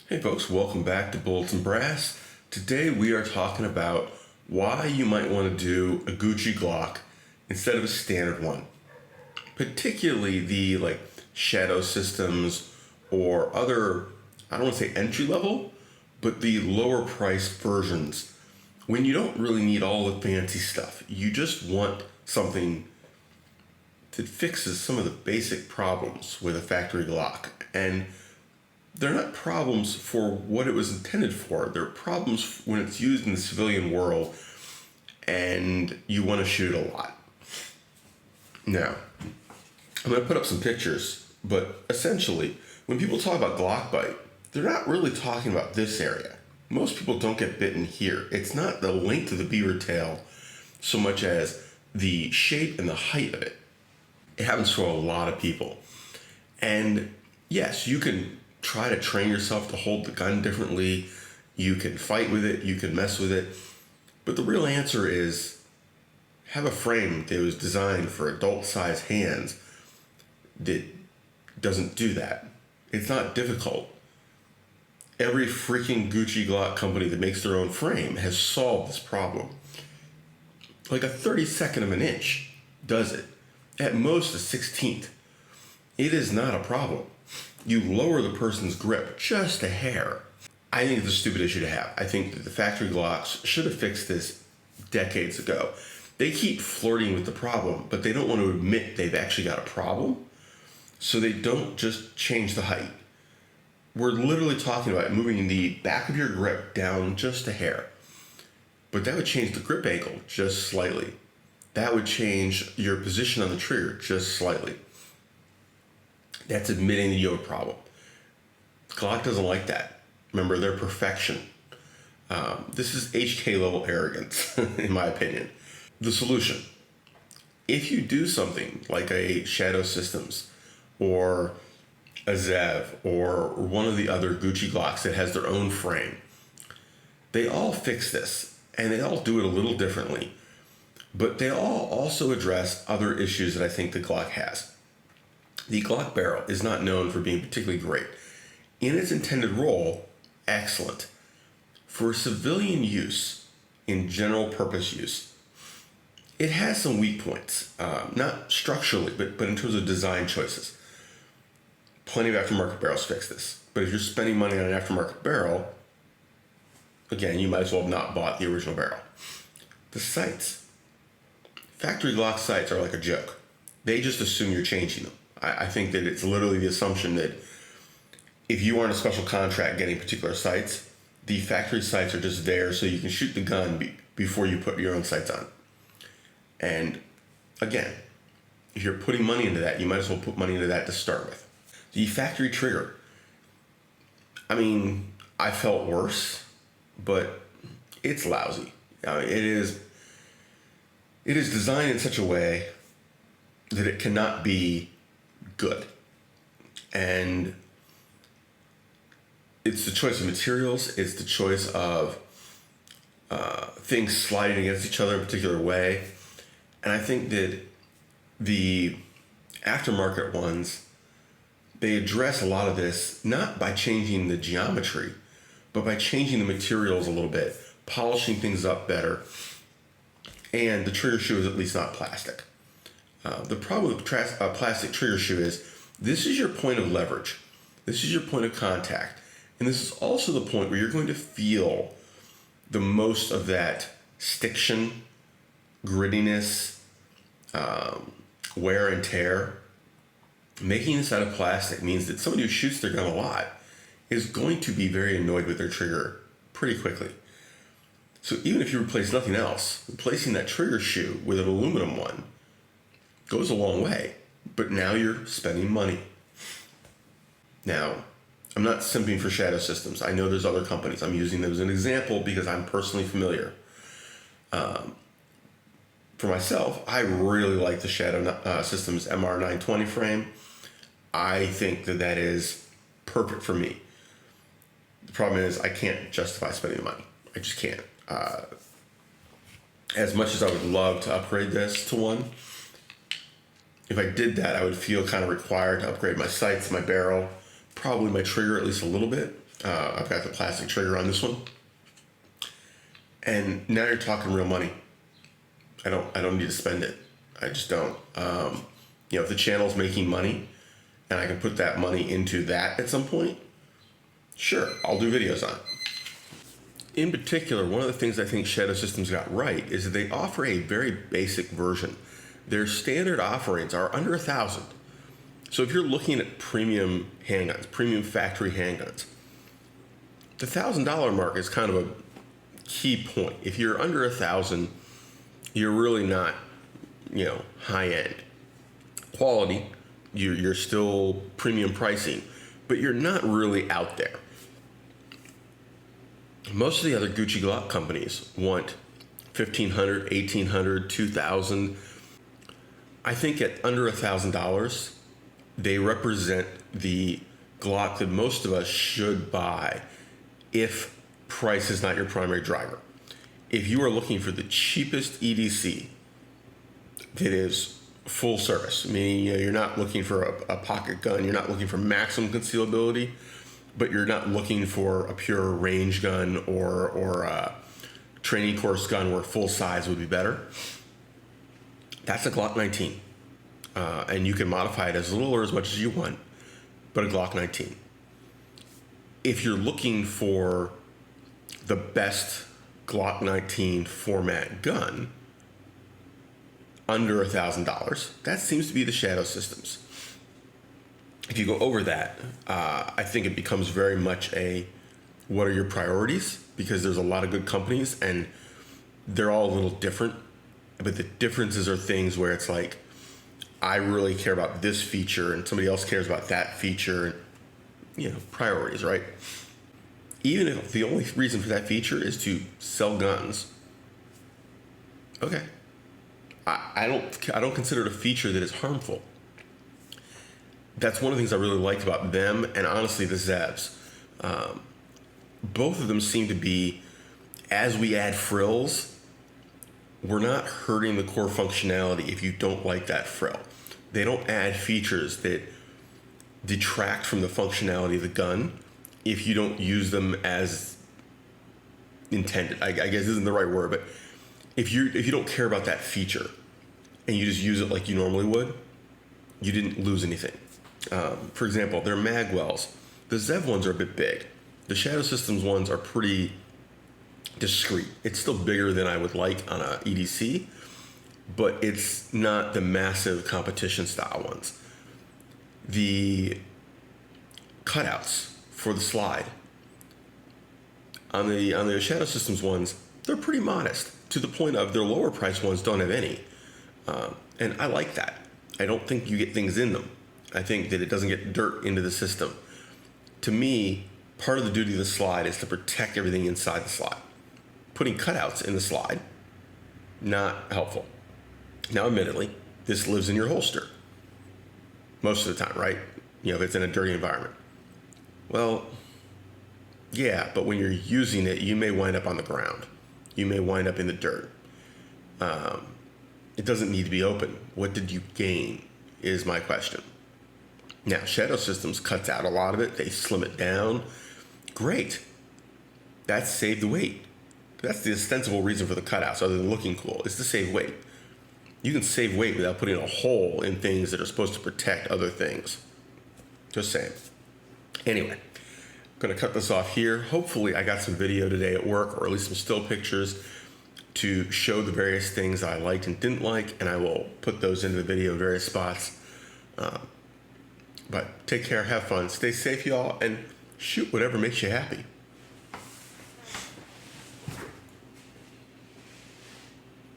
Hey folks, welcome back to Bullets and Brass. Today we are talking about why you might want to do a Gucci Glock instead of a standard one. Particularly the shadow systems or other, I don't want to say entry level, but the lower price versions. When you don't really need all the fancy stuff, you just want something that fixes some of the basic problems with a factory Glock. And they're not problems for what it was intended for. They're problems when it's used in the civilian world and you want to shoot a lot. Now, I'm going to put up some pictures, but essentially, when people talk about Glock Bite, they're not really talking about this area. Most people don't get bitten here. It's not the length of the beaver tail so much as the shape and the height of it. It happens for a lot of people. And yes, you can try to train yourself to hold the gun differently. You can fight with it, you can mess with it. But the real answer is have a frame that was designed for adult-sized hands that doesn't do that. It's not difficult. Every freaking Gucci Glock company that makes their own frame has solved this problem. Like a 32nd of an inch does it. At most a 16th. It is not a problem. You lower the person's grip just a hair. I think it's a stupid issue to have. I think that the factory Glocks should have fixed this decades ago. They keep flirting with the problem, but they don't want to admit they've actually got a problem, so they don't just change the height. We're literally talking about moving the back of your grip down just a hair, but that would change the grip angle just slightly. That would change your position on the trigger just slightly. That's admitting that you have a problem. Glock doesn't like that. Remember, they're perfection. This is HK level arrogance, in my opinion. The solution: if you do something like a Shadow Systems or a Zev or one of the other Gucci Glocks that has their own frame, they all fix this and they all do it a little differently, but they all also address other issues that I think the Glock has. The Glock Barrel is not known for being particularly great. In its intended role, excellent. For civilian use, in general purpose use, it has some weak points. Not structurally, but in terms of design choices. Plenty of aftermarket barrels fix this. But if you're spending money on an aftermarket barrel, again, you might as well have not bought the original barrel. The sights. Factory Glock sights are like a joke. They just assume you're changing them. I think that it's literally the assumption that if you aren't a special contract getting particular sights, the factory sights are just there so you can shoot the gun before you put your own sights on. And again, if you're putting money into that, you might as well put money into that to start with. The factory trigger. I mean, I felt worse, but it's lousy. I mean, it is designed in such a way that it cannot be good. And it's the choice of materials, it's the choice of things sliding against each other in a particular way. And I think that the aftermarket ones, they address a lot of this, not by changing the geometry, but by changing the materials a little bit, polishing things up better. And the trigger shoe is at least not plastic. The problem with plastic trigger shoe is this is your point of leverage. This is your point of contact. And this is also the point where you're going to feel the most of that stiction, grittiness, wear and tear. Making this out of plastic means that somebody who shoots their gun a lot is going to be very annoyed with their trigger pretty quickly. So even if you replace nothing else, replacing that trigger shoe with an aluminum one goes a long way, but now you're spending money. Now, I'm not simping for Shadow Systems. I know there's other companies. I'm using them as an example because I'm personally familiar. For myself, I really like the Shadow Systems MR920 frame. I think that is perfect for me. The problem is I can't justify spending the money. I just can't. As much as I would love to upgrade this to one, if I did that, I would feel kind of required to upgrade my sights, my barrel, probably my trigger at least a little bit. I've got the plastic trigger on this one. And now you're talking real money. I don't need to spend it. I just don't. If the channel's making money and I can put that money into that at some point, sure, I'll do videos on it. In particular, one of the things I think Shadow Systems got right is that they offer a very basic version. Their standard offerings are under $1,000. So if you're looking at premium handguns, premium factory handguns, the $1,000 mark is kind of a key point. If you're under $1,000, you're really not, high end. Quality, you're still premium pricing, but you're not really out there. Most of the other Gucci Glock companies want $1,500, $1,800, $2,000. I think at under $1,000, they represent the Glock that most of us should buy if price is not your primary driver. If you are looking for the cheapest EDC that is full service, meaning you're not looking for a pocket gun, you're not looking for maximum concealability, but you're not looking for a pure range gun or a training course gun where full size would be better, that's a Glock 19. And you can modify it as little or as much as you want, but a Glock 19. If you're looking for the best Glock 19 format gun under $1,000, that seems to be the Shadow Systems. If you go over that, I think it becomes very much what are your priorities? Because there's a lot of good companies and they're all a little different. But the differences are things where it's like, I really care about this feature and somebody else cares about that feature. Priorities, right? Even if the only reason for that feature is to sell guns, okay. I don't consider it a feature that is harmful. That's one of the things I really like about them and honestly the Zevs. Both of them seem to be, as we add frills, we're not hurting the core functionality if you don't like that frill. They don't add features that detract from the functionality of the gun if you don't use them as intended. I guess this isn't the right word, but if you don't care about that feature and you just use it like you normally would, you didn't lose anything. For example, their mag wells. The Zev ones are a bit big. The Shadow Systems ones are pretty discreet. It's still bigger than I would like on a EDC, but it's not the massive competition style ones. The cutouts for the slide on the Shadow Systems ones, they're pretty modest to the point of their lower price ones don't have any, and I like that. I don't think you get things in them. I think that it doesn't get dirt into the system. To me, part of the duty of the slide is to protect everything inside the slide. Putting cutouts in the slide, not helpful. Now, admittedly, this lives in your holster most of the time, right? If it's in a dirty environment. Well, yeah, but when you're using it, you may wind up on the ground. You may wind up in the dirt. It doesn't need to be open. What did you gain is my question. Now, Shadow Systems cuts out a lot of it. They slim it down. Great. That's saved the weight. That's the ostensible reason for the cutouts, other than looking cool, is to save weight. You can save weight without putting a hole in things that are supposed to protect other things. Just saying. Anyway, I'm going to cut this off here. Hopefully I got some video today at work, or at least some still pictures to show the various things I liked and didn't like, and I will put those into the video in various spots. But take care, have fun, stay safe, y'all, and shoot whatever makes you happy.